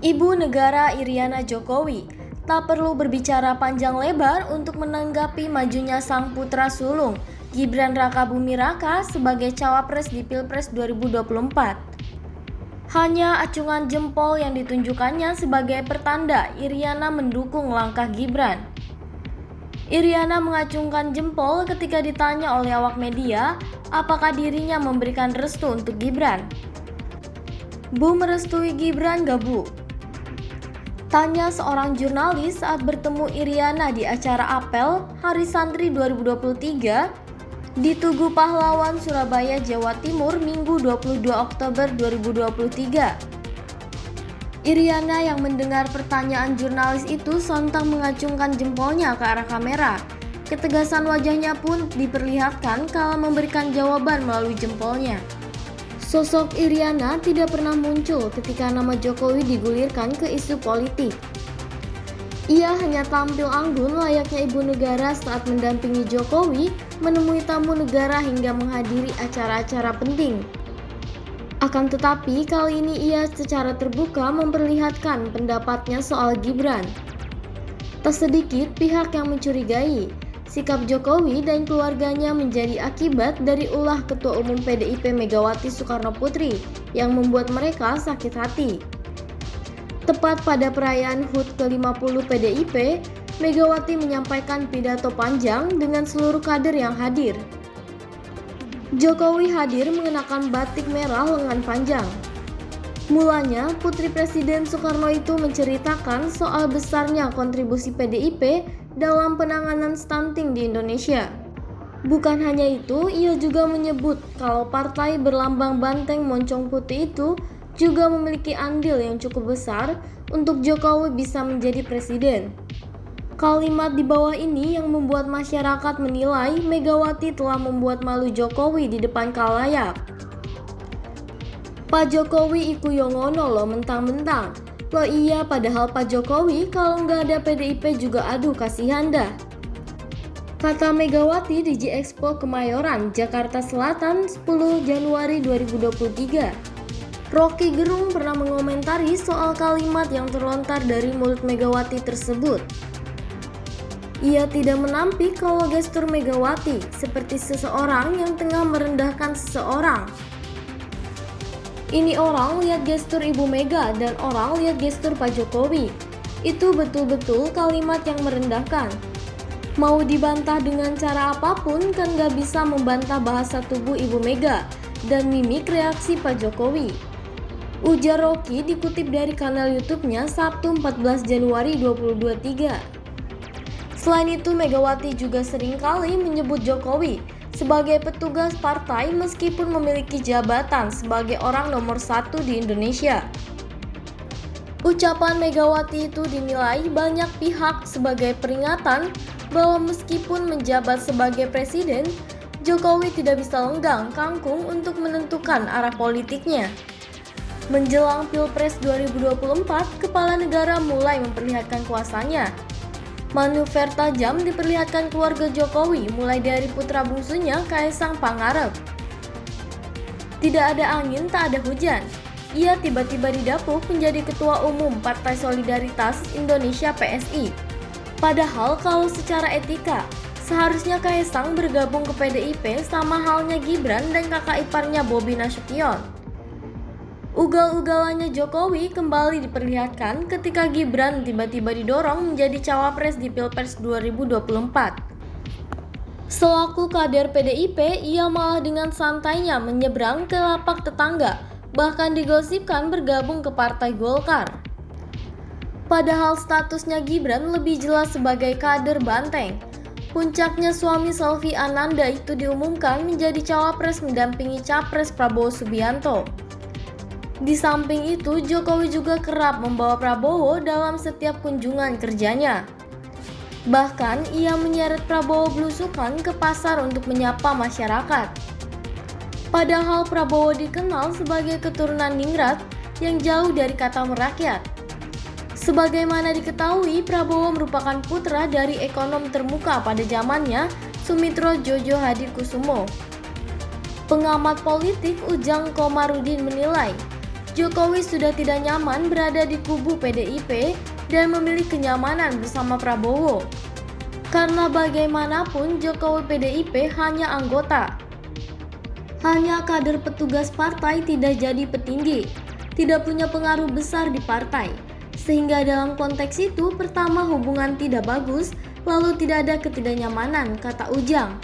Ibu negara Iriana Jokowi tak perlu berbicara panjang lebar untuk menanggapi majunya sang putra sulung Gibran Rakabuming Raka sebagai cawapres di Pilpres 2024. Hanya acungan jempol yang ditunjukkannya sebagai pertanda Iriana mendukung langkah Gibran. Iriana mengacungkan jempol ketika ditanya oleh awak media apakah dirinya memberikan restu untuk Gibran. Bu merestui Gibran gak bu? Tanya seorang jurnalis saat bertemu Iriana di acara apel Hari Santri 2023 di Tugu Pahlawan, Surabaya, Jawa Timur, Minggu 22 Oktober 2023. Iriana yang mendengar pertanyaan jurnalis itu sontak mengacungkan jempolnya ke arah kamera. Ketegasan wajahnya pun diperlihatkan kala memberikan jawaban melalui jempolnya. Sosok Iriana tidak pernah muncul ketika nama Jokowi digulirkan ke isu politik. Ia hanya tampil anggun layaknya ibu negara saat mendampingi Jokowi menemui tamu negara hingga menghadiri acara-acara penting. Akan tetapi kali ini ia secara terbuka memperlihatkan pendapatnya soal Gibran. Tak sedikit pihak yang mencurigai sikap Jokowi dan keluarganya menjadi akibat dari ulah Ketua Umum PDIP Megawati Soekarno Putri yang membuat mereka sakit hati. Tepat pada perayaan HUT ke-50 PDIP, Megawati menyampaikan pidato panjang dengan seluruh kader yang hadir. Jokowi hadir mengenakan batik merah lengan panjang. Mulanya, Putri Presiden Soekarno itu menceritakan soal besarnya kontribusi PDIP dalam penanganan stunting di Indonesia. Bukan hanya itu, ia juga menyebut kalau partai berlambang banteng moncong putih itu juga memiliki andil yang cukup besar untuk Jokowi bisa menjadi presiden. Kalimat di bawah ini yang membuat masyarakat menilai Megawati telah membuat malu Jokowi di depan khalayak. Pak Jokowi iku yo ngono lo mentang-mentang. Loh iya, padahal Pak Jokowi kalau nggak ada PDIP juga aduh kasihan dah. Kata Megawati di G-Expo Kemayoran, Jakarta Selatan 10 Januari 2023. Rocky Gerung pernah mengomentari soal kalimat yang terlontar dari mulut Megawati tersebut. Ia tidak menampik kalau gestur Megawati seperti seseorang yang tengah merendahkan seseorang. Ini orang lihat gestur Ibu Mega dan orang lihat gestur Pak Jokowi. Itu betul-betul kalimat yang merendahkan. Mau dibantah dengan cara apapun kan gak bisa membantah bahasa tubuh Ibu Mega dan mimik reaksi Pak Jokowi. Ujar Rocky dikutip dari kanal YouTube-nya Sabtu 14 Januari 2023. Selain itu, Megawati juga seringkali menyebut Jokowi sebagai petugas partai meskipun memiliki jabatan sebagai orang nomor 1 di Indonesia. Ucapan Megawati itu dinilai banyak pihak sebagai peringatan bahwa meskipun menjabat sebagai presiden, Jokowi tidak bisa lenggang kangkung untuk menentukan arah politiknya. Menjelang Pilpres 2024, kepala negara mulai memperlihatkan kuasanya. Manuver tajam diperlihatkan keluarga Jokowi mulai dari putra bungsunya Kaisang Pangarep. Tidak ada angin, tak ada hujan. Ia tiba-tiba didapuk menjadi Ketua Umum Partai Solidaritas Indonesia PSI. Padahal kalau secara etika, seharusnya Kaisang bergabung ke PDIP sama halnya Gibran dan kakak iparnya Bobi Nasution. Ugal-ugalannya Jokowi kembali diperlihatkan ketika Gibran tiba-tiba didorong menjadi cawapres di Pilpres 2024. Selaku kader PDIP, ia malah dengan santainya menyeberang ke lapak tetangga, bahkan digosipkan bergabung ke Partai Golkar. Padahal statusnya Gibran lebih jelas sebagai kader banteng. Puncaknya suami Selvi Ananda itu diumumkan menjadi cawapres mendampingi Capres Prabowo Subianto. Di samping itu, Jokowi juga kerap membawa Prabowo dalam setiap kunjungan kerjanya. Bahkan, ia menyeret Prabowo belusukan ke pasar untuk menyapa masyarakat. Padahal Prabowo dikenal sebagai keturunan ningrat yang jauh dari kata merakyat. Sebagaimana diketahui, Prabowo merupakan putra dari ekonom termuka pada zamannya, Sumitro Jojo Hadikusumo. Pengamat politik Ujang Komarudin menilai, Jokowi sudah tidak nyaman berada di kubu PDIP dan memilih kenyamanan bersama Prabowo. Karena bagaimanapun Jokowi PDIP hanya anggota. Hanya kader petugas partai, tidak jadi petinggi, tidak punya pengaruh besar di partai. Sehingga dalam konteks itu pertama hubungan tidak bagus, lalu tidak ada ketidaknyamanan, kata Ujang.